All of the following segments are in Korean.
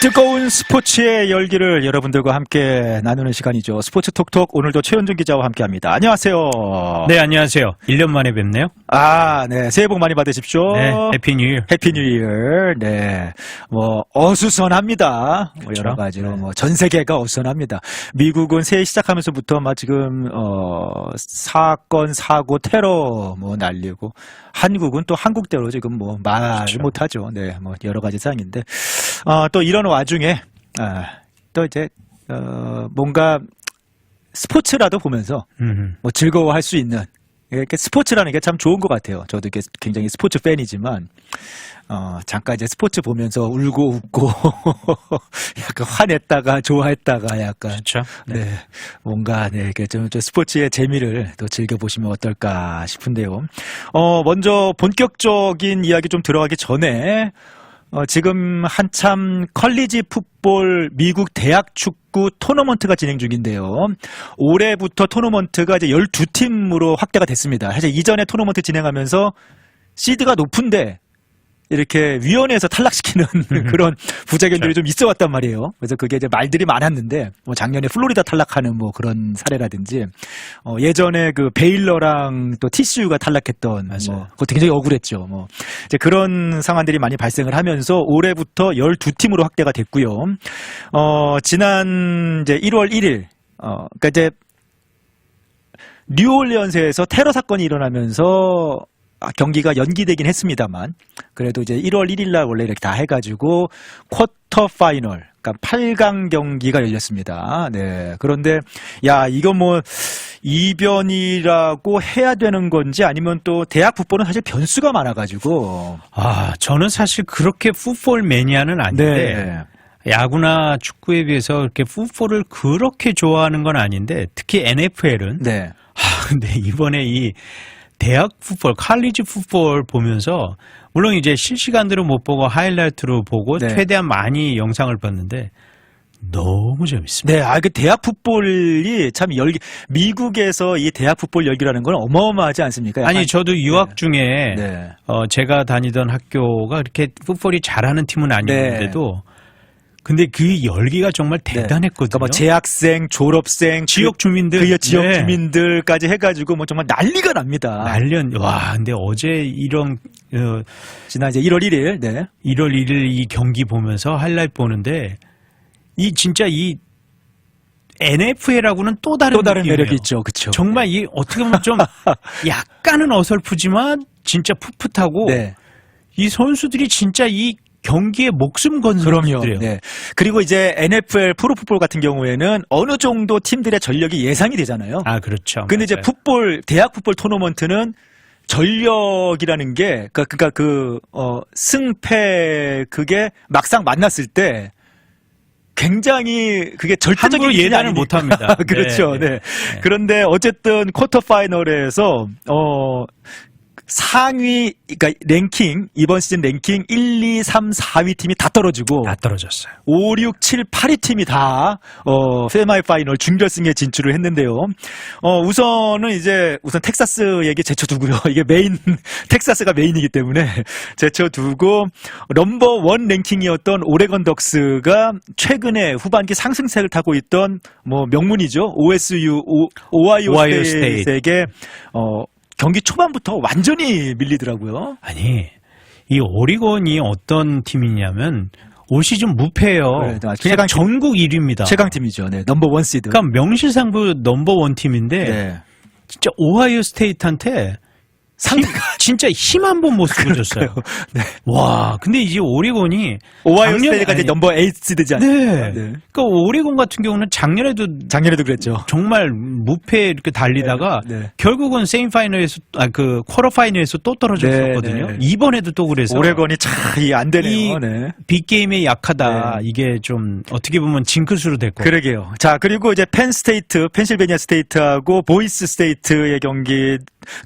뜨거운 스포츠의 열기를 여러분들과 함께 나누는 시간이죠. 스포츠 톡톡 오늘도 최현준 기자와 함께합니다. 안녕하세요. 네, 안녕하세요. 1년 만에 뵙네요. 네. 새해 복 많이 받으십시오. 네, 해피 뉴 이어. 해피 뉴 이어. 네. 어수선합니다. 그렇죠. 여러 가지로 전 세계가 어수선합니다. 미국은 새해 시작하면서부터 지금 사건, 사고, 테러 날리고 한국은 또 한국대로 지금 말 그렇죠. 못하죠. 네. 여러 가지 상황인데 또 이런 와중에 또 이제 뭔가 스포츠라도 보면서 즐거워할 수 있는 이렇게 스포츠라는 게 참 좋은 것 같아요. 저도 이게 굉장히 스포츠 팬이지만 잠깐 이제 스포츠 보면서 울고 웃고 약간 화냈다가 좋아했다가 약간 그렇죠. 네. 뭔가 이렇게 좀 스포츠의 재미를 또 즐겨보시면 어떨까 싶은데요. 먼저 본격적인 이야기 좀 들어가기 전에 지금 한참 컬리지 풋볼 미국 대학 축구 토너먼트가 진행 중인데요. 올해부터 토너먼트가 이제 12팀으로 확대가 됐습니다. 사실 이전에 토너먼트 진행하면서 시드가 높은데 이렇게 위원회에서 탈락시키는 그런 부작용들이 좀 있어 왔단 말이에요. 그래서 그게 이제 말들이 많았는데, 작년에 플로리다 탈락하는 그런 사례라든지, 예전에 그 베일러랑 또 TCU가 탈락했던, 그것도 굉장히 억울했죠. 이제 그런 상황들이 많이 발생을 하면서 올해부터 12팀으로 확대가 됐고요. 지난 이제 1월 1일, 그러니까 이제 뉴올리언스에서 테러 사건이 일어나면서 경기가 연기되긴 했습니다만 그래도 이제 1월 1일 날 원래 이렇게 다 해가지고 쿼터 파이널, 그러니까 8강 경기가 열렸습니다. 네. 그런데 이건 이변이라고 해야 되는 건지 아니면 또 대학 풋볼은 사실 변수가 많아가지고 저는 사실 그렇게 풋볼 매니아는 아닌데 네. 야구나 축구에 비해서 이렇게 풋볼을 그렇게 좋아하는 건 아닌데 특히 NFL은 네. 근데 이번에 이 대학 풋볼, 칼리지 풋볼 보면서 물론 이제 실시간으로 못 보고 하이라이트로 보고 네. 최대한 많이 영상을 봤는데 너무 재밌습니다. 네, 그 대학 풋볼이 참 미국에서 이 대학 풋볼 열기라는 건 어마어마하지 않습니까? 아니 저도 유학 중에 네. 제가 다니던 학교가 그렇게 풋볼이 잘하는 팀은 아니었는데도 근데 그 열기가 정말 대단했거든요. 그러니까 재학생, 졸업생, 지역 주민들, 지역 주민들까지 해가지고 정말 난리가 납니다. 근데 어제 이런 지난 이제 1월 1일, 1월 1일 이 경기 보면서 하이라이트 보는데 진짜 이 NFL하고는 또 다른 매력이 있죠, 그렇죠. 정말 이 어떻게 보면 좀 약간은 어설프지만 진짜 풋풋하고 이 선수들이 진짜 이 경기에 목숨 건 선수들이에요. 네. 그리고 이제 NFL 프로풋볼 같은 경우에는 어느 정도 팀들의 전력이 예상이 되잖아요. 그렇죠. 근데 이제 대학 풋볼 토너먼트는 전력이라는 게 그러니까 승패 그게 막상 만났을 때 굉장히 그게 절대적인 예단을 못 합니다. 그렇죠. 네. 그런데 어쨌든 쿼터 파이널에서 상위, 그러니까 이번 시즌 랭킹 1, 2, 3, 4위 팀이 다 떨어지고. 다 떨어졌어요. 5, 6, 7, 8위 팀이 다, 세마이 파이널 준결승에 진출을 했는데요. 우선 텍사스 얘기 제쳐두고요. 이게 텍사스가 메인이기 때문에 제쳐두고, 넘버 1 랭킹이었던 오레건 덕스가 최근에 후반기 상승세를 타고 있던, 명문이죠. 오하이오 스테이트에게, 경기 초반부터 완전히 밀리더라고요. 아니, 이 오리곤이 어떤 팀이냐면 올 시즌 무패예요. 그냥 전국 1위입니다. 최강팀이죠. 네, 넘버 1 시드. 그러니까 명실상부 넘버 1 팀인데 진짜 오하이오 스테이트한테 진짜 힘 한 번 못 쓰고 줬어요. 네. 와, 근데 이제 오리곤이 오하이오 스테이트가 이제 넘버 8 시드지 않나요? 그러니까 오리곤 같은 경우는 작년에도 그랬죠. 정말 무패 이렇게 달리다가 결국은 세미파이널에서 쿼터 파이널에서 또 떨어졌었거든요. 이번에도 또 그래서 오레곤이 참 안 되네요. 빅게임에 약하다. 이게 좀 어떻게 보면 징크스로 될 거예요. 그러게요. 자, 그리고 이제 펜실베니아 스테이트하고 보이스 스테이트의 경기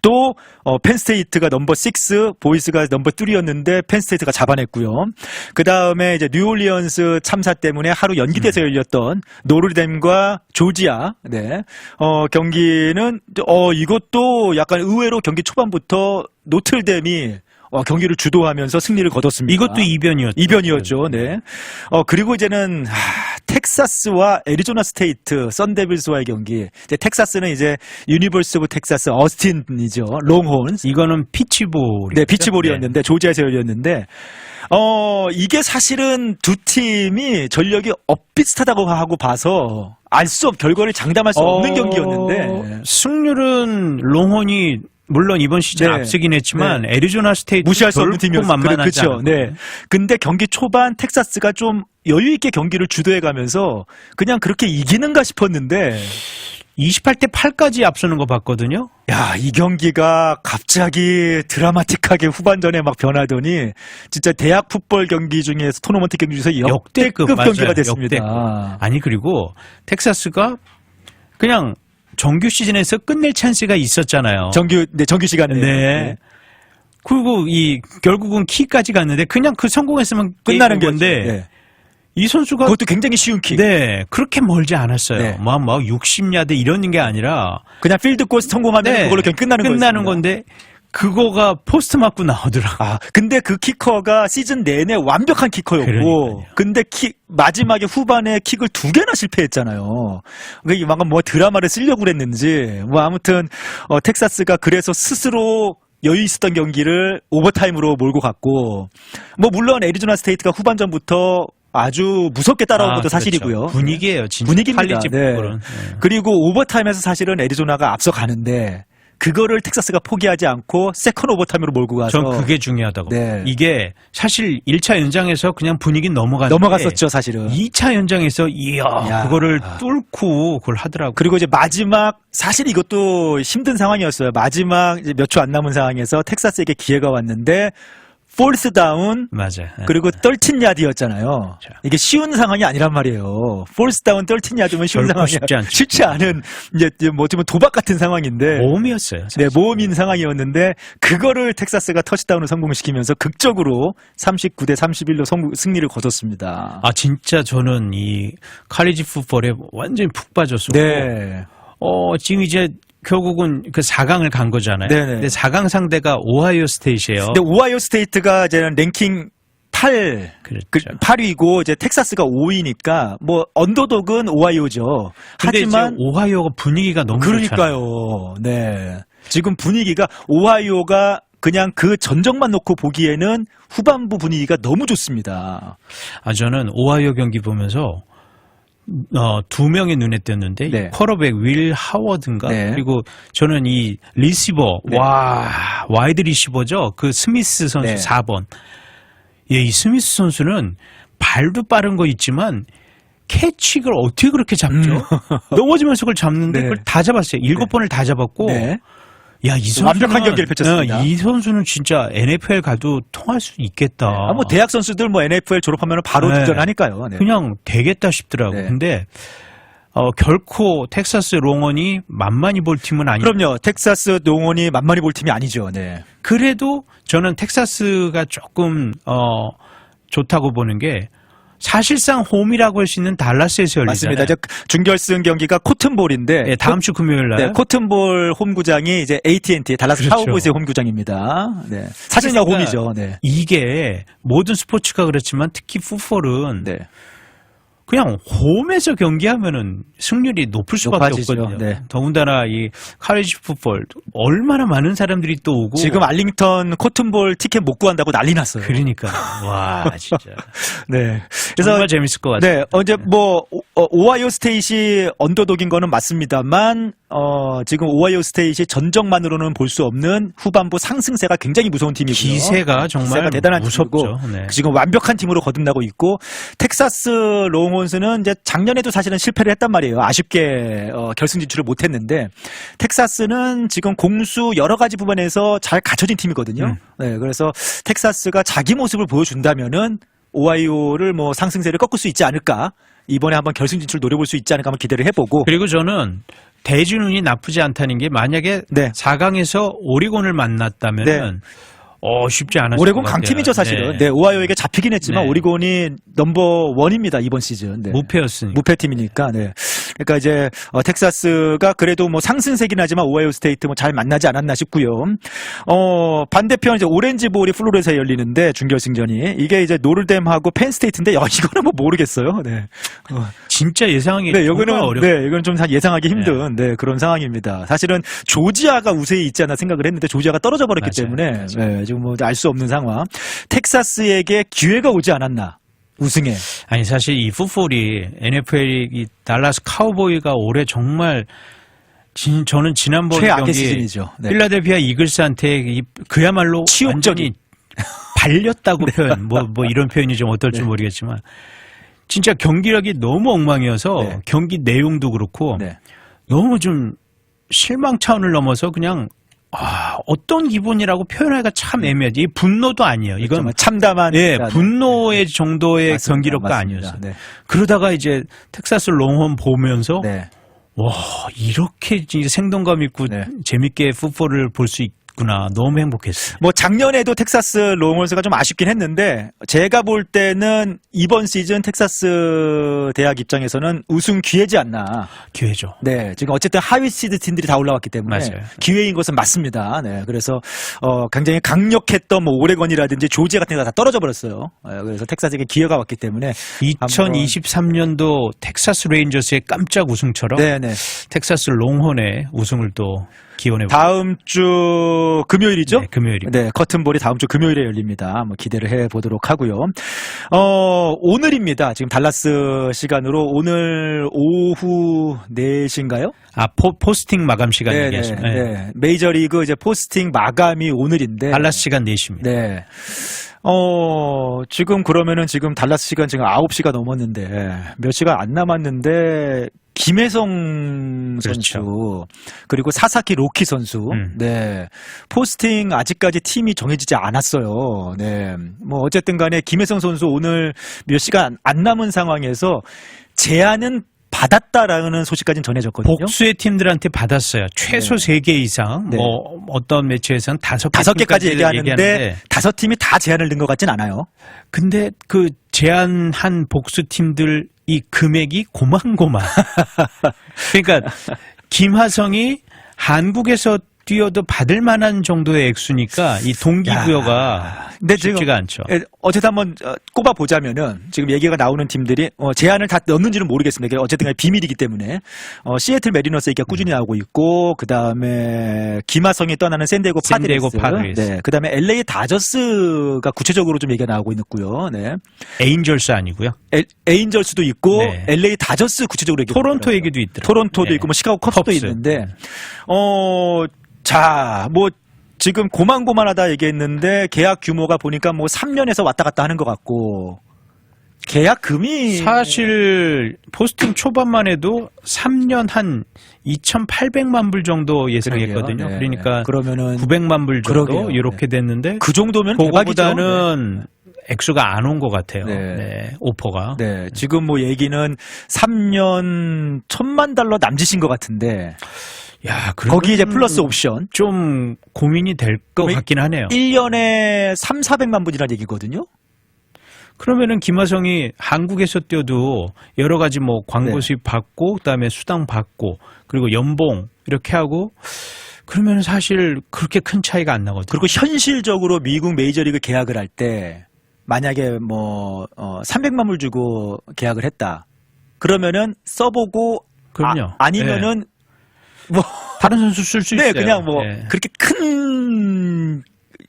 또 펜스테이트가 넘버 6, 보이스가 넘버 3였는데 펜스테이트가 잡아냈고요. 그 다음에 이제 뉴올리언스 참사 때문에 하루 연기돼서 열렸던 노르댐과 조지아 경기는 이것도 약간 의외로 경기 초반부터 노틀댐이 경기를 주도하면서 승리를 거뒀습니다. 이것도 이변이었죠. 네. 그리고 이제는 텍사스와 애리조나 스테이트 선데빌스와의 경기. 이제 텍사스는 이제 유니버시티 오브 텍사스 어스틴이죠. 롱혼스. 이거는 피치볼. 네, 피치볼이었는데 조지아에서 열렸는데 이게 사실은 두 팀이 전력이 엇비슷하다고 하고 봐서 알 수 결과를 장담할 수 없는 경기였는데 승률은 롱혼이 물론 이번 시즌 네. 앞서긴 했지만 애리조나 스테이트 무시할 수 없는 팀이었어요. 만만하지 그렇죠. 네. 근데 경기 초반 텍사스가 좀 여유 있게 경기를 주도해 가면서 그냥 그렇게 이기는가 싶었는데 28대 8까지 앞서는 거 봤거든요. 야, 이 경기가 갑자기 드라마틱하게 후반전에 막 변하더니 진짜 대학 풋볼 경기 중에서 토너먼트 경기 중에서 역대급 경기가 맞아요. 됐습니다. 역대급. 아니 그리고 텍사스가 그냥 정규 시즌에서 끝낼 찬스가 있었잖아요. 정규 시간에. 네. 그리고 결국은 키까지 갔는데 그냥 그 성공했으면 끝나는 건데 네. 이 선수가 그것도 굉장히 쉬운 킥. 네, 그렇게 멀지 않았어요. 네. 뭐 60야드 이런 게 아니라 그냥 필드골 성공하면 네, 그걸로 경기 끝나는 건데 그거가 포스트 맞고 나오더라고. 근데 그 키커가 시즌 내내 완벽한 키커였고, 그러니까요. 근데 마지막에 후반에 킥을 2개나 실패했잖아요. 이게 막 뭐 드라마를 쓰려고 그랬는지, 뭐 아무튼 텍사스가 그래서 스스로 여유 있었던 경기를 오버타임으로 몰고 갔고, 뭐 물론 애리조나 스테이트가 후반전부터 아주 무섭게 따라온 것도 그렇죠. 사실이고요. 분위기예요, 진짜. 분위기입니다. 칼리지 네. 풋볼은. 네. 그리고 오버타임에서 사실은 애리조나가 앞서가는데 그거를 텍사스가 포기하지 않고 세컨 오버타임으로 몰고 가서 전 그게 중요하다고. 네. 이게 사실 1차 연장에서 그냥 분위기 넘어갔었죠, 사실은. 2차 연장에서 그거를 뚫고 그걸 하더라고요. 그리고 이제 마지막 사실 이것도 힘든 상황이었어요. 마지막 몇 초 안 남은 상황에서 텍사스에게 기회가 왔는데 폴스 다운 맞아요. 그리고 13야드였잖아요. 이게 쉬운 상황이 아니란 말이에요. 폴스 다운 13야드면 쉬운 상황이 쉽지 않은 이제 뭐 어쩌면 도박 같은 상황인데 모험이었어요. 사실. 네, 모험인 상황이었는데 그거를 텍사스가 터치다운을 성공시키면서 극적으로 39대 31로 승리를 거뒀습니다. 진짜 저는 이 칼리지 풋볼에 완전히 푹 빠졌었고 네. 지금 이제 결국은 그 4강을 간 거잖아요. 네네. 근데 4강 상대가 오하이오 스테이트예요. 근데 오하이오 스테이트가 이제는 랭킹 8, 그렇죠. 8위고 이제 텍사스가 5위니까 뭐 언더독은 오하이오죠. 근데 하지만 이제 오하이오가 분위기가 너무 그러니까요. 네. 지금 분위기가 오하이오가 그냥 그 전적만 놓고 보기에는 후반부 분위기가 너무 좋습니다. 저는 오하이오 경기 보면서 두 명의 눈에 띄었는데 네. 쿼터백 윌 하워드인가 네. 그리고 저는 이 리시버 네. 와이드 리시버죠. 그 스미스 선수 네. 4번. 이 스미스 선수는 발도 빠른 거 있지만 캐치를 어떻게 그렇게 잡죠? 넘어지면서 그걸 잡는데 네. 그걸 다 잡았어요. 7번을 다 잡았고 네. 야, 이 선수는 완벽한 경기를 펼쳤습니다. 이 선수는 진짜 NFL 가도 통할 수 있겠다. 뭐 대학 선수들 뭐 NFL 졸업하면 바로 네. 도전하니까요. 네. 그냥 되겠다 싶더라고. 네. 근데 결코 텍사스 롱원이 만만히 볼 팀은 아니에요. 그럼요. 텍사스 농원이 만만히 볼 팀이 아니죠. 네. 그래도 저는 텍사스가 조금 좋다고 보는 게 사실상 홈이라고 할 수 있는 달라스에서 열리잖아요. 맞습니다. 준결승 경기가 코튼볼인데 네, 다음 주 금요일 날. 네, 코튼볼 홈구장이 이제 AT&T 달라스 그렇죠. 카우보이스의 홈구장입니다. 네. 사실상 그러니까 홈이죠. 네. 이게 모든 스포츠가 그렇지만 특히 풋볼은 네. 그냥 홈에서 경기하면은 승률이 높을 수밖에 높아지죠. 없거든요. 네. 더군다나 이 칼리지 풋볼 얼마나 많은 사람들이 또 오고 지금 알링턴 코튼볼 티켓 못 구한다고 난리 났어요. 그러니까 와 진짜 네. 그래서 정말 재밌을 것 같아요. 네, 이제 뭐 오하이오 스테이시 언더독인 거는 맞습니다만 지금 오하이오 스테이시 전적만으로는 볼 수 없는 후반부 상승세가 굉장히 무서운 팀이고요. 기세가 정말 기세가 대단한 무섭죠. 팀이고 네. 지금 완벽한 팀으로 거듭나고 있고 텍사스 롱혼스는 이제 작년에도 사실은 실패를 했단 말이에요. 아쉽게 결승 진출을 못했는데 텍사스는 지금 공수 여러 가지 부분에서 잘 갖춰진 팀이거든요. 네, 그래서 텍사스가 자기 모습을 보여준다면은 오하이오를 뭐 상승세를 꺾을 수 있지 않을까. 이번에 한번 결승 진출 노려볼 수 있지 않을까 한번 기대를 해보고. 그리고 저는 대진운이 나쁘지 않다는 게 만약에 네. 4강에서 오리곤을 만났다면은 쉽지 않았을 오레곤 것 같아요. 강팀이죠, 사실은. 네. 네, 오하이오에게 잡히긴 했지만 네. 오리곤이 넘버 1입니다, 이번 시즌. 네. 무패였으니까. 무패팀이니까, 네. 그러니까 이제 텍사스가 그래도 뭐 상승세긴 하지만 오하이오 스테이트 뭐 잘 만나지 않았나 싶고요. 반대편 이제 오렌지 볼이 플로리다에서 열리는데 준결승전이 이게 이제 노르뎀하고 펜스테이트인데 이거는 뭐 모르겠어요. 네. 진짜 예상하기 네, 정말 어렵고. 네, 이건 좀 예상하기 힘든 네, 그런 상황입니다. 사실은 조지아가 우세히 있지 않나 생각을 했는데 조지아가 떨어져 버렸기 때문에 네, 지금 뭐 알 수 없는 상황. 텍사스에게 기회가 오지 않았나. 우승에. 아니 사실 이 풋볼이 NFL 이 달라스 카우보이가 올해 정말 저는 지난번 최악의 경기 시즌이죠. 네. 필라델피아 이글스한테 그야말로 치욕적인 발렸다고 표현 뭐 이런 표현이 좀 어떨지 모르겠지만 진짜 경기력이 너무 엉망이어서 경기 내용도 그렇고 너무 좀 실망 차원을 넘어서 그냥 어떤 기분이라고 표현하기가 참 애매하지. 분노도 아니에요. 이건 참담한 분노의 정도의 맞습니다. 경기력도 맞습니다. 아니었어요. 그러다가 이제 텍사스 롱홈 보면서 와 이렇게 이제 생동감 있고 재밌게 풋볼을 볼 수 있구나. 너무 행복했어요. 뭐 작년에도 텍사스 롱홀스가 좀 아쉽긴 했는데 제가 볼 때는 이번 시즌 텍사스 대학 입장에서는 우승 기회지 않나. 기회죠. 네, 지금 어쨌든 하위 시드 팀들이 다 올라왔기 때문에 맞아요. 기회인 것은 맞습니다. 네, 그래서 굉장히 강력했던 뭐 오레곤이라든지 조지아 같은 데가 다 떨어져 버렸어요. 그래서 텍사스에게 기회가 왔기 때문에 2023년도 텍사스 레인저스의 깜짝 우승처럼 텍사스 롱혼의 우승을 또 기원해 다음 주 금요일이죠? 네, 금요일입니다. 네, 커튼볼이 다음 주 금요일에 열립니다. 뭐 기대를 해 보도록 하고요. 오늘입니다. 지금 달라스 시간으로 오늘 오후 4시인가요? 포스팅 마감 시간 얘기하시죠. 네. 메이저리그 이제 포스팅 마감이 오늘인데 달라스 시간 4시입니다. 네. 지금 그러면은 지금 달라스 시간 지금 9시가 넘었는데 몇 시간 안 남았는데 김혜성 선수 그리고 사사키 로키 선수 네 포스팅 아직까지 팀이 정해지지 않았어요. 네 뭐 어쨌든 간에 김혜성 선수 오늘 몇 시간 안 남은 상황에서 제안은 받았다라는 소식까지는 전해졌거든요. 복수의 팀들한테 받았어요. 최소 3개 이상. 뭐 어떤 매체에서는 5개까지 얘기하는데 5팀이 다 제안을 넣은 것 같진 않아요. 근데 그 제안한 복수 팀들 이 금액이 고만고만. 그러니까 김하성이 한국에서 뛰어도 받을 만한 정도의 액수니까 이 동기부여가 쉽지가 않죠. 어쨌든 한번 꼽아 보자면은 지금 얘기가 나오는 팀들이 제안을 다 넣는지는 모르겠습니다. 어쨌든 간에 비밀이기 때문에 시애틀 메리너스 얘기가 꾸준히 나오고 있고 그 다음에 김하성이 떠나는 샌디에고 파드레스, 네, 그 다음에 LA 다저스가 구체적으로 좀 얘기가 나오고 있고요. 네, 에인절스 아니고요. 에인절스도 있고 LA 다저스 구체적으로 얘기. 토론토 얘기도 있더라고요. 토론토도 있고 뭐 시카고 컵스도 있는데 자, 뭐 지금 고만고만하다 얘기했는데 계약 규모가 보니까 뭐 3년에서 왔다 갔다 하는 것 같고 계약금이 사실 포스팅 초반만 해도 3년 한 2,800만 불 정도 예상했거든요. 그러니까 그러면은 900만 불 정도 이렇게 됐는데 그 정도면 그거보다는 액수가 안 온 것 같아요. 오퍼가. 네, 지금 뭐 얘기는 3년 1,000만 달러 남짓인 것 같은데. 야, 거기 이제 플러스 옵션. 좀 고민이 될 것 같긴 하네요. 1년에 3,400만 불이라는 얘기거든요. 그러면은 김하성이 한국에서 뛰어도 여러 가지 뭐 광고 수입 받고 그다음에 수당 받고 그리고 연봉 이렇게 하고 그러면은 사실 그렇게 큰 차이가 안 나거든요. 그리고 현실적으로 미국 메이저리그 계약을 할 때 만약에 뭐 300만 불 주고 계약을 했다. 그러면은 써보고 그럼요. 아니면은 뭐 다른 선수 쓸 수 있어요. 그냥 뭐 그렇게 큰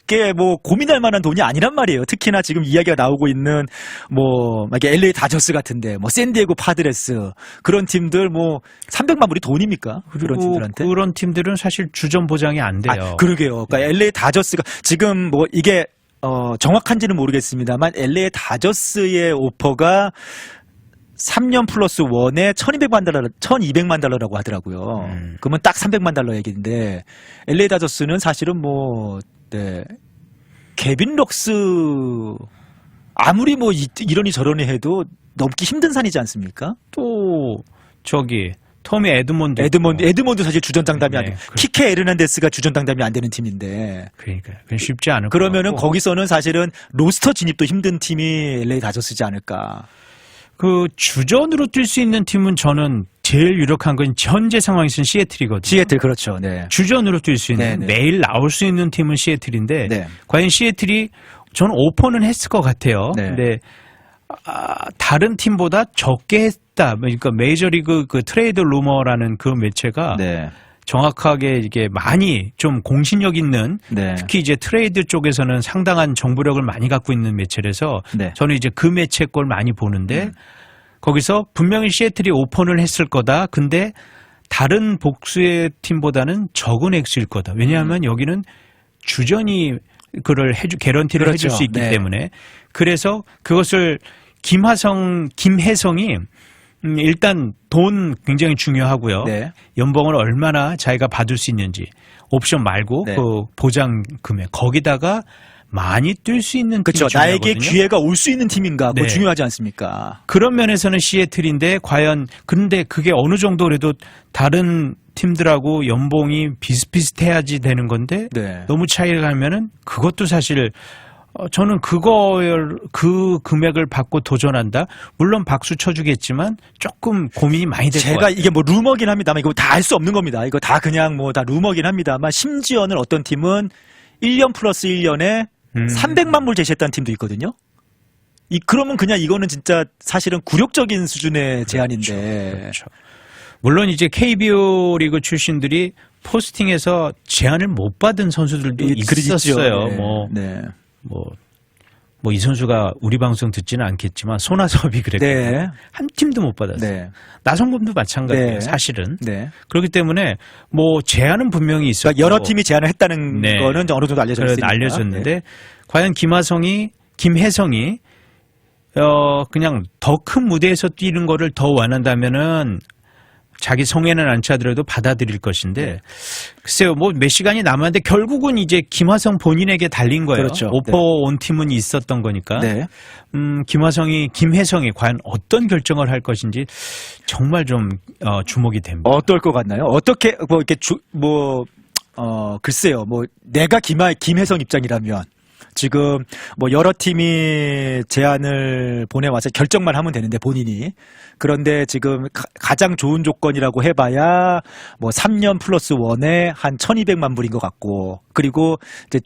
게 뭐 고민할 만한 돈이 아니란 말이에요. 특히나 지금 이야기가 나오고 있는 뭐 막 LA 다저스 같은데 뭐 샌디에고 파드레스 그런 팀들 뭐 300만 불이 돈입니까? 그런 팀들한테? 그런 팀들은 사실 주전 보장이 안 돼요. 그러게요. 그러니까 LA 다저스가 지금 뭐 이게 정확한지는 모르겠습니다만 LA 다저스의 오퍼가 3년 플러스 1에 1,200만 달러라고 하더라고요. 그러면 딱 300만 달러 얘기인데 LA 다저스는 사실은 뭐 케빈 럭스 아무리 뭐 이러니 저러니 해도 넘기 힘든 산이지 않습니까? 또 저기 토미 에드몬드 사실 주전 당담이 안 돼. 키케 에르난데스가 주전 당담이 안 되는 팀인데. 그러니까 그건 쉽지 않을 그러면은 거기서는 사실은 로스터 진입도 힘든 팀이 LA 다저스지 않을까. 그 주전으로 뛸 수 있는 팀은 저는 제일 유력한 건 현재 상황에서는 시애틀이거든요. 시애틀 그렇죠. 네. 주전으로 뛸 수 있는 네네. 매일 나올 수 있는 팀은 시애틀인데 네. 과연 시애틀이 저는 오퍼는 했을 것 같아요. 네. 근데 다른 팀보다 적게 했다. 그러니까 메이저리그 그 트레이드 루머라는 그 매체가 네. 정확하게 이게 많이 좀 공신력 있는 네. 특히 이제 트레이드 쪽에서는 상당한 정보력을 많이 갖고 있는 매체라서 네. 저는 이제 그 매체 걸 많이 보는데 거기서 분명히 시애틀이 오픈을 했을 거다. 근데 다른 복수의 팀보다는 적은 액수일 거다. 왜냐하면 여기는 주전이 그를 개런티를 그렇죠. 해줄 수 있기 네. 때문에 그래서 그것을 김혜성이 일단 돈 굉장히 중요하고요. 네. 연봉을 얼마나 자기가 받을 수 있는지 옵션 말고 네. 그 보장 금액 거기다가 많이 뛸 수 있는 그렇죠. 팀이 나에게 중요하거든요. 기회가 올 수 있는 팀인가 그거 네. 중요하지 않습니까? 그런 면에서는 시애틀인데 과연 근데 그게 어느 정도 그래도 다른 팀들하고 연봉이 비슷비슷해야지 되는 건데 네. 너무 차이가 나면은 그것도 사실 저는 그 금액을 받고 도전한다. 물론 박수 쳐주겠지만 조금 고민이 많이 될 것 제가 같아요. 이게 뭐 루머긴 합니다만 이거 다 알 수 없는 겁니다. 이거 다 그냥 뭐 다 루머긴 합니다만 심지어는 어떤 팀은 1년 플러스 1년에 300만 불 제시했다는 팀도 있거든요. 그러면 그냥 이거는 진짜 사실은 굴욕적인 수준의 제안인데. 그렇죠. 물론 이제 KBO 리그 출신들이 포스팅에서 제안을 못 받은 선수들도 있었어요. 네. 뭐 이 선수가 우리 방송 듣지는 않겠지만 손아섭이 그랬거든요. 네. 한 팀도 못 받았어요. 네. 나성범도 마찬가지예요. 네. 사실은. 네. 그렇기 때문에 뭐 제안은 분명히 있었고 그러니까 여러 팀이 제안을 했다는 네. 거는 어느 정도 알려졌으니까. 알려졌는데 네. 과연 김혜성이 그냥 더 큰 무대에서 뛰는 거를 더 원한다면은 자기 성에는 안 차더라도 받아들일 것인데 네. 글쎄요 뭐 몇 시간이 남았는데 결국은 이제 김하성 본인에게 달린 거예요. 그렇죠. 오퍼 온 팀은 있었던 거니까. 네. 김혜성이 과연 어떤 결정을 할 것인지 정말 좀 주목이 됩니다. 어떨 것 같나요? 어떻게 뭐 이렇게 글쎄요. 뭐 내가 김혜성 입장이라면 지금 뭐 여러 팀이 제안을 보내와서 결정만 하면 되는데 본인이 그런데 지금 가장 좋은 조건이라고 해봐야 뭐 3년 플러스 1에 한 1,200만 불인 것 같고 그리고 이제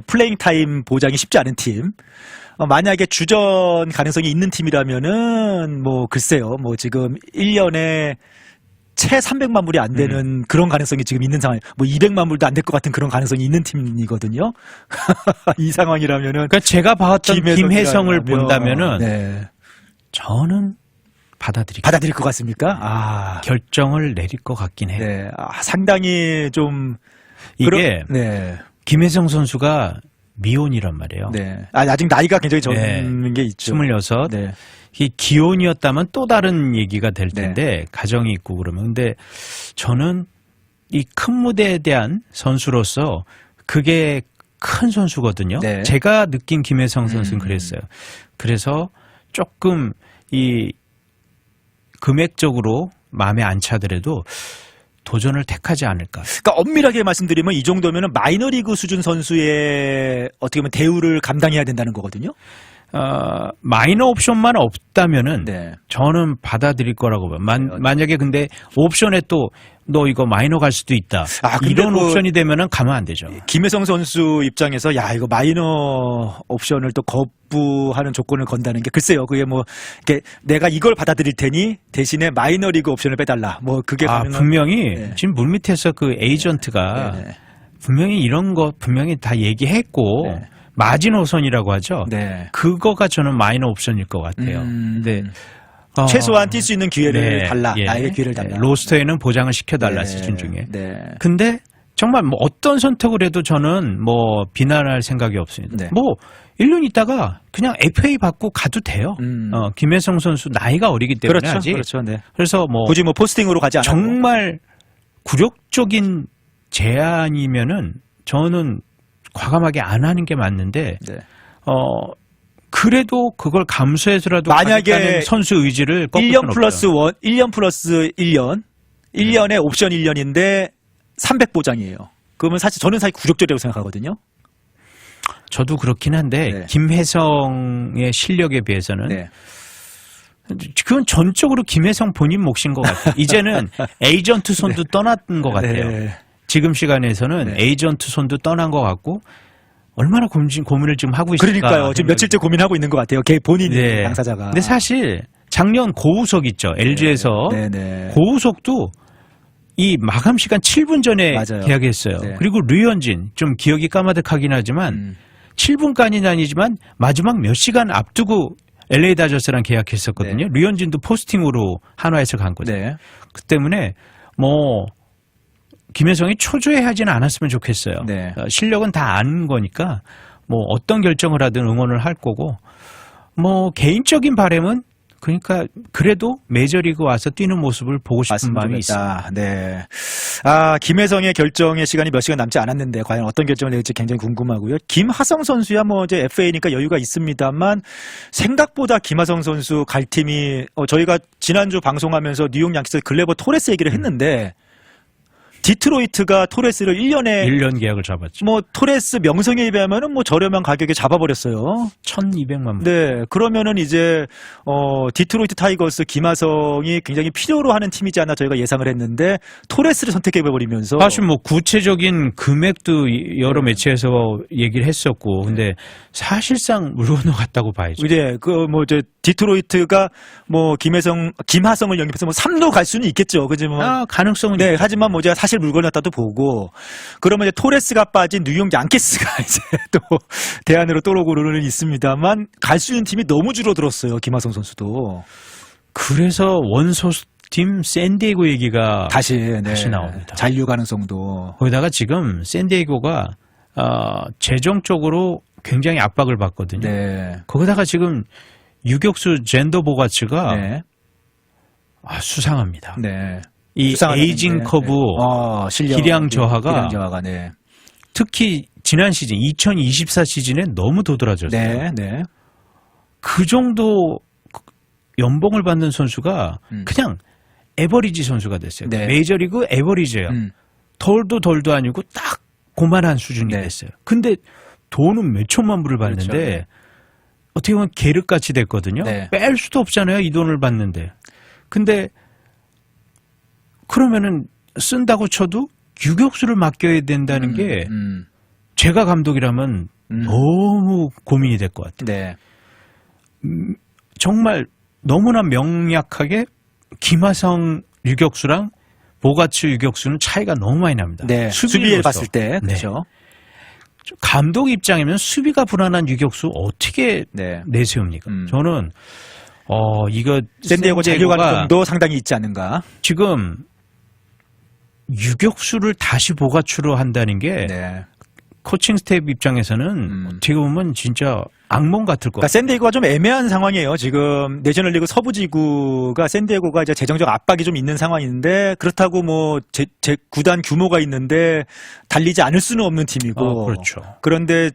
플레잉 타임 보장이 쉽지 않은 팀. 만약에 주전 가능성이 있는 팀이라면은 뭐 글쎄요. 뭐 지금 1년에 채 300만 불이 안 되는 그런 가능성이 지금 있는 상황. 뭐 200만 불도 안 될 것 같은 그런 가능성이 있는 팀이거든요. 이 상황이라면은 그러니까 제가 봤던 김혜성을 김혜성이라면, 본다면은 네. 저는 받아들일 것 같습니까? 결정을 내릴 것 같긴 해요. 네. 상당히 좀 이게 네. 김혜성 선수가 미혼이란 말이에요. 네. 아직 나이가 굉장히 적은 게 있죠. 26. 네. 이 기혼이었다면 또 다른 얘기가 될 텐데 가정이 있고 그러면 근데 저는 이 큰 무대에 대한 선수로서 그게 큰 선수거든요. 네. 제가 느낀 김혜성 선수는 그랬어요. 그래서 조금 이 금액적으로 마음에 안 차더라도 도전을 택하지 않을까. 그러니까 엄밀하게 말씀드리면 이 정도면은 마이너리그 수준 선수의 어떻게 보면 대우를 감당해야 된다는 거거든요. 마이너 옵션만 없다면은 네. 저는 받아들일 거라고 봐요. 만약에 근데 옵션에 또 너 이거 마이너 갈 수도 있다. 근데 이런 옵션이 되면은 가면 안 되죠. 김혜성 선수 입장에서 야 이거 마이너 옵션을 또 거부하는 조건을 건다는 게 글쎄요. 그게 뭐 이렇게 내가 이걸 받아들일 테니 대신에 마이너리그 옵션을 빼달라. 뭐 그게 가능한 분명히 네. 지금 물밑에서 그 에이전트가 네. 분명히 이런 거 분명히 다 얘기했고 네. 마지노선이라고 하죠. 네. 그거가 저는 마이너 옵션일 것 같아요. 근데 최소한 뛸 수 있는 기회를 네, 달라. 예. 나에게 기회를 달라. 로스터에는 보장을 시켜달라 네. 시즌 중에. 네. 근데 정말 뭐 어떤 선택을 해도 저는 뭐 비난할 생각이 없습니다. 네. 뭐 1년 있다가 그냥 FA 받고 가도 돼요. 김혜성 선수 나이가 어리기 때문에 그렇죠. 아직. 그렇죠. 네. 그래서 뭐 굳이 뭐 포스팅으로 가지 않아도 정말 굴욕적인 제안이면은 저는 과감하게 안 하는 게 맞는데 네. 그래도 그걸 감수해서라도 만약에 가겠다는 선수 의지를 꺾을 1년 수는 플러스 없죠. 1년 플러스 1년 1년에 옵션 1년인데 300 보장이에요. 그러면 저는 사실 굴욕적이라고 생각하거든요. 저도 그렇긴 한데 네. 김혜성의 실력에 비해서는 네. 그건 전적으로 김혜성 본인 몫인 것 같아요. 이제는 에이전트 손도 떠난 것 같아요. 네. 지금 시간에서는 네. 에이전트 손도 떠난 것 같고 얼마나 고민을 지금 하고 있을까. 그러니까요. 지금 며칠째 고민하고 있는 것 같아요. 걔 본인이 네. 당사자가. 근데 사실 작년 고우석 있죠. LG에서 네. 네. 고우석도 이 마감 시간 7분 전에 맞아요. 계약했어요. 네. 그리고 류현진 좀 기억이 까마득하긴 하지만 7분까지는 아니지만 마지막 몇 시간 앞두고 LA 다저스랑 계약했었거든요. 네. 류현진도 포스팅으로 한화에서 간 거죠. 네. 그 때문에 뭐 김혜성이 초조해하지는 않았으면 좋겠어요. 네. 실력은 다 아는 거니까 뭐 어떤 결정을 하든 응원을 할 거고 뭐 개인적인 바람은 그러니까 그래도 메이저리그 와서 뛰는 모습을 보고 싶은 마음이 있습니다. 네. 아, 김혜성의 결정의 시간이 몇 시간 남지 않았는데 과연 어떤 결정을 낼지 굉장히 궁금하고요. 김하성 선수야 뭐 이제 FA니까 여유가 있습니다만 생각보다 김하성 선수 갈 팀이 저희가 지난주 방송하면서 뉴욕 양키스 글래버 토레스 얘기를 했는데 디트로이트가 토레스를 1년 계약을 잡았죠. 뭐 토레스 명성에 비하면은 뭐 저렴한 가격에 잡아버렸어요. 1,200만 원. 네, 그러면은 이제 디트로이트 타이거스 김하성이 굉장히 필요로 하는 팀이지 않나 저희가 예상을 했는데 토레스를 선택해버리면서 사실 뭐 구체적인 금액도 여러 매체에서 얘기를 했었고, 근데 사실상 물 건너갔다고 봐야죠. 이제 디트로이트가 뭐 김하성을 영입해서 뭐 3루 갈 수는 있겠죠. 그지 뭐. 가능성은 네, 하지만 뭐 제가 사실 물 건넜다도 보고 그러면 이제 토레스가 빠진 뉴욕 양키스가 이제 또 대안으로 떠오르고는 있습니다만 갈 수 있는 팀이 너무 줄어들었어요. 김하성 선수도. 그래서 원소팀 샌디에고 얘기가 다시 나옵니다. 잔류 가능성도. 거기다가 지금 샌디에고가 재정적으로 굉장히 압박을 받거든요. 네. 거기다가 지금 유격수 젠더 보가츠가 네. 수상합니다. 네. 이 에이징 커브 기량 저하가 네. 특히 지난 시즌 2024 시즌에 너무 도드라졌어요. 네, 네. 그 정도 연봉을 받는 선수가 그냥 에버리지 선수가 됐어요. 네. 메이저리그 에버리지예요. 덜도 아니고 딱 고만한 수준이 네. 됐어요. 근데 돈은 몇 천만 불을 받는데 그렇죠. 네. 어떻게 보면 계륵같이 됐거든요. 네. 뺄 수도 없잖아요. 이 돈을 받는데. 근데 그러면은 쓴다고 쳐도 유격수를 맡겨야 된다는 게 제가 감독이라면 너무 고민이 될 것 같아요. 네. 정말 너무나 명확하게 김하성 유격수랑 보가츠 유격수는 차이가 너무 많이 납니다. 네. 수비를 봤을 때. 그렇죠. 네. 감독 입장이면 수비가 불안한 유격수 어떻게 내세웁니까? 저는 이거 샌디에고 잔류 가능성도 상당히 있지 않는가. 지금 유격수를 다시 보가츠로 한다는 게 코칭 스텝 입장에서는 어떻게 보면 진짜 악몽 같을 것 같아요. 샌디에고가 좀 애매한 상황이에요. 지금 내셔널리그 서부지구가 샌디에고가 이제 재정적 압박이 좀 있는 상황인데 그렇다고 뭐 제 구단 규모가 있는데 달리지 않을 수는 없는 팀이고. 그렇죠. 그런데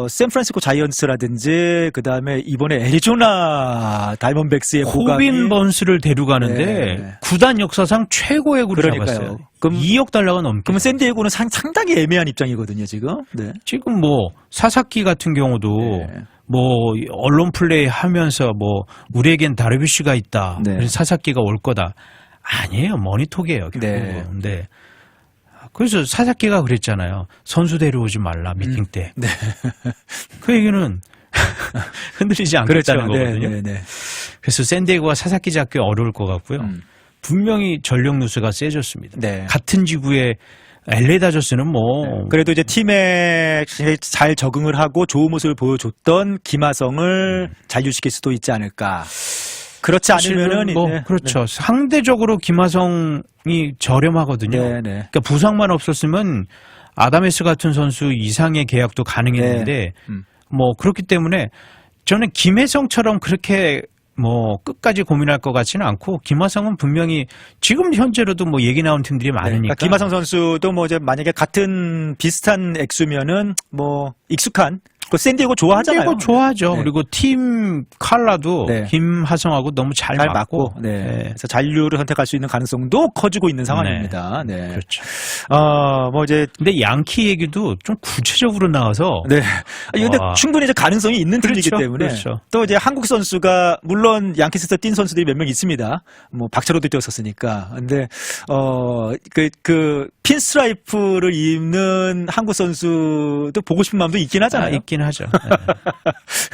샌프란시스코 자이언츠라든지 그다음에 이번에 애리조나 다이먼백스의 코빈 번스를 데려가는데 구단 역사상 최고액으로 잡았어요. 그럼 2억 달러가 넘게. 그러면 샌디에고는 상당히 애매한 입장이거든요, 지금. 네. 지금 뭐 사사키 같은 경우도 뭐 언론 플레이 하면서 뭐 우리에겐 다르비쉬가 있다. 그래서 사사키가 올 거다. 아니에요. 머니톡이에요. 결국은. 네. 그래서 사사키가 그랬잖아요. 선수 데려오지 말라 미팅 때. 네. 그 얘기는 흔들리지 않겠다는 거거든요. 그래서 샌디에고가 사사키 잡기 어려울 것 같고요. 분명히 전력 누수가 세졌습니다. 같은 지구에 LA 다저스는 뭐 그래도 이제 팀에 잘 적응을 하고 좋은 모습을 보여줬던 김하성을 잔류시킬 수도 있지 않을까. 그렇지 않으면은 뭐 이제 그렇죠. 상대적으로 김하성이 저렴하거든요. 그러니까 부상만 없었으면 아다메스 같은 선수 이상의 계약도 가능했는데 뭐 그렇기 때문에 저는 김혜성처럼 그렇게 뭐 끝까지 고민할 것 같지는 않고 김하성은 분명히 지금 현재로도 뭐 얘기 나온 팀들이 많으니까 그러니까 김하성 선수도 뭐 이제 만약에 같은 비슷한 액수면은 뭐 익숙한 그 샌디에고 좋아하잖아요. 샌디에고 좋아하죠. 네. 그리고 팀 칼라도 네. 김하성하고 너무 잘 맞고. 네. 네. 그래서 잔류를 선택할 수 있는 가능성도 커지고 있는 상황입니다. 네. 그렇죠. 뭐 이제 근데 양키 얘기도 좀 구체적으로 나와서. 네. 근데 와. 충분히 이제 가능성이 있는 팀이기 그렇죠. 때문에 그렇죠. 또 이제 한국 선수가 물론 양키스에서 뛴 선수들이 몇 명 있습니다. 뭐 박철호도 뛰었었으니까. 근데 그 핀스트라이프를 입는 한국 선수도 보고 싶은 마음도 있긴 하잖아요. 있긴 하죠. 네.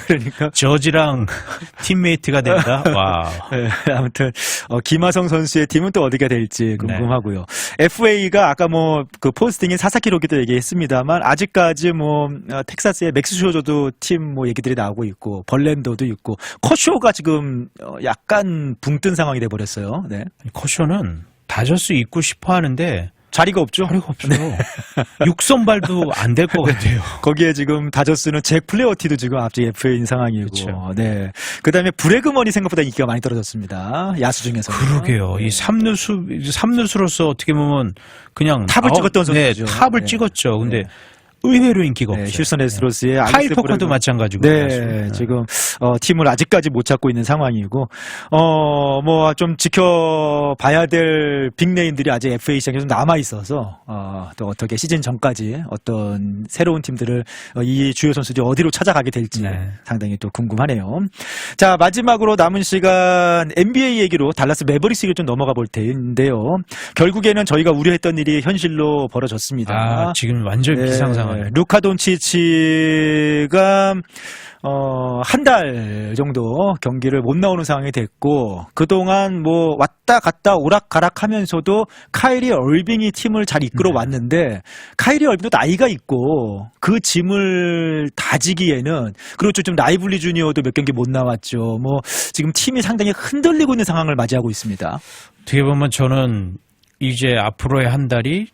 그러니까 저지랑 팀메이트가 된다. 와. 네, 아무튼 김하성 선수의 팀은 또 어디가 될지 궁금하고요. FA가 아까 뭐 그 포스팅인 사사키로기도 얘기했습니다만 아직까지 뭐 텍사스의 맥스 쇼저도 팀 뭐 얘기들이 나오고 있고 벌랜더도 있고 커쇼가 지금 약간 붕 뜬 상황이 돼 버렸어요. 네. 커쇼는 다저스 있고 싶어 하는데 자리가 없죠. 자리가 없어요. 6선발도 안 될 것 같아요. 거기에 지금 다저스는 잭 플레어티도 지금 앞뒤 FA인 상황이고, 그렇죠. 네. 그다음에 브래그먼이 생각보다 인기가 많이 떨어졌습니다. 야수 중에서. 그러게요. 이 삼루수로서 어떻게 보면 그냥 탑을 찍었던 선수죠. 네, 탑을 네. 찍었죠. 근데 네. 의외로 인기가 네, 없어요. 휴스턴 에스트로스의 카일 포커도 마찬가지고. 네, 지금 팀을 아직까지 못 찾고 있는 상황이고, 뭐 좀 지켜봐야 될 빅네임들이 아직 FA 시장에 좀 남아 있어서 또 어떻게 시즌 전까지 어떤 새로운 팀들을 이 주요 선수들이 어디로 찾아가게 될지 네. 상당히 또 궁금하네요. 자, 마지막으로 남은 시간 NBA 얘기로 달라스 매버릭스 얘기를 좀 넘어가 볼 텐데요. 결국에는 저희가 우려했던 일이 현실로 벌어졌습니다. 지금 완전 네, 비상상황. 루카 돈치치가 한 달 정도 경기를 못 나오는 상황이 됐고 그동안 뭐 왔다 갔다 오락가락 하면서도 카이리 얼빙이 팀을 잘 이끌어 왔는데 카이리 얼빙도 나이가 있고 그 짐을 다지기에는 그리고 좀 라이블리 주니어도 몇 경기 못 나왔죠. 뭐 지금 팀이 상당히 흔들리고 있는 상황을 맞이하고 있습니다. 어떻게 보면 저는 이제 앞으로의 한 달이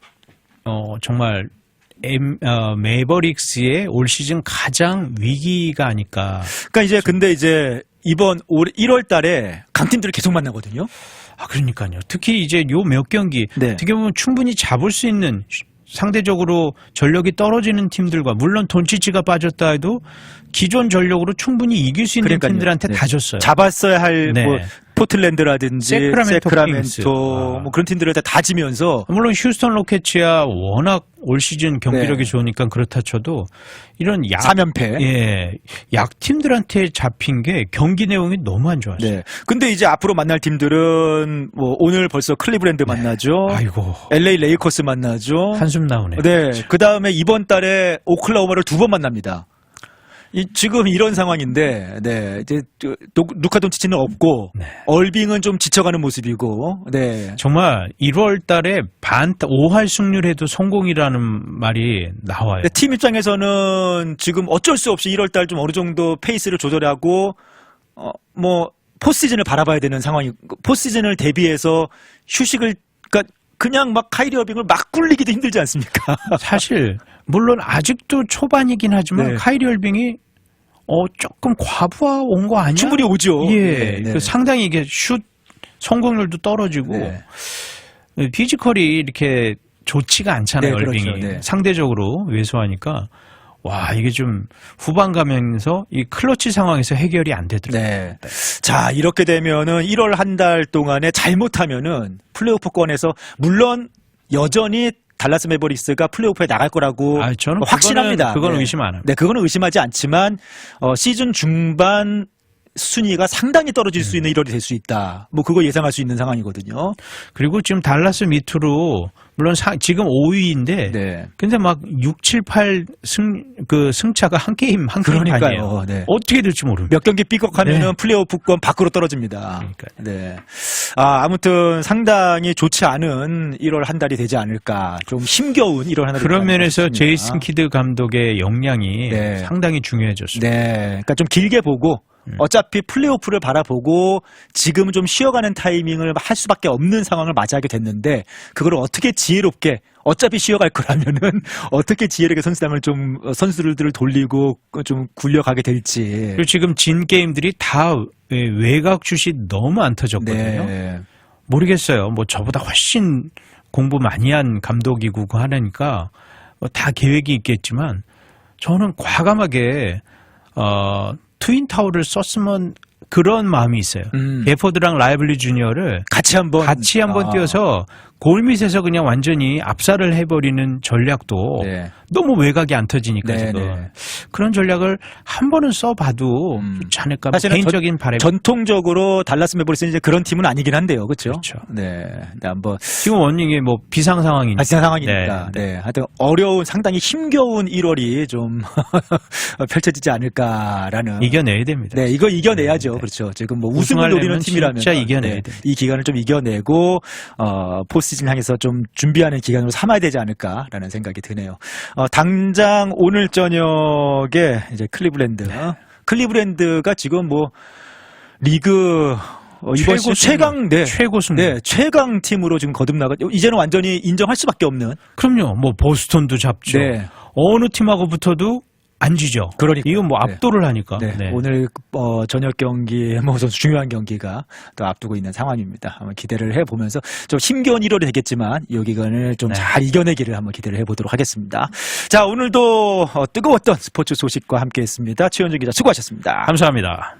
정말 매버릭스의 올 시즌 가장 위기가 아닐까. 그러니까 이제 근데 이제 이번 올 1월 달에 강팀들을 계속 만나거든요. 그러니까요. 특히 이제 요 몇 경기 네. 어떻게 보면 충분히 잡을 수 있는 상대적으로 전력이 떨어지는 팀들과 물론 돈치치가 빠졌다 해도 기존 전력으로 충분히 이길 수 있는 그러니까요. 팀들한테 네. 다 졌어요. 잡았어야 할 네. 뭐 포틀랜드라든지 세크라멘토 뭐 그런 팀들을 다 지면서 물론 휴스턴 로켓츠야 워낙 올 시즌 경기력이 네. 좋으니까 그렇다 쳐도 이런 3연패. 예, 약팀들한테 잡힌 게 경기 내용이 너무 안 좋았어요. 네. 근데 이제 앞으로 만날 팀들은 뭐 오늘 벌써 클리브랜드 만나죠. 아이고. LA 레이커스 만나죠. 한숨 나오네. 네. 그다음에 이번 달에 오클라호마를 2번 만납니다. 지금 이런 상황인데, 네, 이제 루카 돈치치는 없고, 네. 얼빙은 좀 지쳐가는 모습이고, 네. 정말 1월 달에 5할 승률해도 성공이라는 말이 나와요. 팀 입장에서는 지금 어쩔 수 없이 1월 달 좀 어느 정도 페이스를 조절하고, 뭐, 포시즌을 바라봐야 되는 상황이, 포시즌을 대비해서 휴식을, 그냥 막 카이리 어빙을 막 굴리기도 힘들지 않습니까? 사실 물론 아직도 초반이긴 하지만 네. 카이리 얼빙이 조금 과부하 온 거 아니야? 충분히 오죠. 예, 네. 그 상당히 이게 슛 성공률도 떨어지고 네. 피지컬이 이렇게 좋지가 않잖아요. 네, 얼빙이 그렇죠. 네. 상대적으로 왜소하니까 와 이게 좀 후반 가면서 이 클러치 상황에서 해결이 안 되더라고요. 네. 자, 이렇게 되면은 1월 한 달 동안에 잘못하면은 플레이오프권에서 물론 여전히 달라스 매버릭스가 플레이오프에 나갈 거라고 저는 확신합니다. 그건 네. 의심 안 합니다. 네, 그거는 의심하지 않지만 시즌 중반 순위가 상당히 떨어질 수 있는 1월이 될 수 있다. 뭐 그거 예상할 수 있는 상황이거든요. 그리고 지금 달라스 밑으로 물론 지금 5위인데 네. 근데 막 6, 7, 8 승차가 한 게임 그러니까요. 아니에요. 네. 어떻게 될지 모릅니다. 몇 경기 삐걱하면은 네. 플레이오프권 밖으로 떨어집니다. 그러니까요. 네. 아무튼 상당히 좋지 않은 1월 한 달이 되지 않을까. 좀 힘겨운 1월 한 달이 그런 되지 않을까 면에서 싶습니다. 제이슨 키드 감독의 역량이 네. 상당히 중요해졌습니다. 네. 그러니까 좀 길게 보고 어차피 플레이오프를 바라보고 지금은 좀 쉬어가는 타이밍을 할 수밖에 없는 상황을 맞이하게 됐는데 그걸 어떻게 지혜롭게 어차피 쉬어갈 거라면은 어떻게 지혜롭게 선수들을 돌리고 좀 굴려가게 될지. 그리고 지금 진 게임들이 다 외곽 슛이 너무 안 터졌거든요. 네. 모르겠어요. 뭐 저보다 훨씬 공부 많이 한 감독이고 하니까 뭐 다 계획이 있겠지만 저는 과감하게 트윈타워를 썼으면 그런 마음이 있어요. 게포드랑 라이블리 주니어를 같이 한번 띄워서 골밑에서 그냥 완전히 압살을 해버리는 전략도 네. 너무 외곽이 안 터지니까 네, 지금 네. 그런 전략을 한 번은 써봐도 좋지 않을까. 사실은 개인적인 바람. 전통적으로 달라스 매버릭스는 이제 그런 팀은 아니긴 한데요, 그렇죠? 그렇죠. 네, 한번 지금 원닝이 뭐 비상 상황이니까. 비상 상황이니까. 네. 하여튼 어려운 상당히 힘겨운 1월이 좀 펼쳐지지 않을까라는. 이겨내야 됩니다. 네, 이거 이겨내야죠. 네. 그렇죠. 지금 뭐 우승을 노리는 팀이라면 진짜 이겨내야 됩니다. 이 기간을 좀 이겨내고 포스시즌 향해서 좀 준비하는 기간으로 삼아야 되지 않을까라는 생각이 드네요. 당장 오늘 저녁에 이제 클리브랜드가 지금 뭐 리그 이번 시즌 최고 승 최강 팀으로 지금 거듭나가 이제는 완전히 인정할 수밖에 없는. 그럼요. 뭐 보스턴도 잡죠. 네. 어느 팀하고 붙어도 안 지죠. 그러니까 이건 뭐 압도를 하니까. 네. 네. 오늘 저녁 경기 뭐 중요한 경기가 또 앞두고 있는 상황입니다. 한번 기대를 해보면서 좀 힘겨운 1월이 되겠지만 이 기간을 좀 잘 이겨내기를 한번 기대를 해보도록 하겠습니다. 자, 오늘도 뜨거웠던 스포츠 소식과 함께했습니다. 최현준 기자 수고하셨습니다. 감사합니다.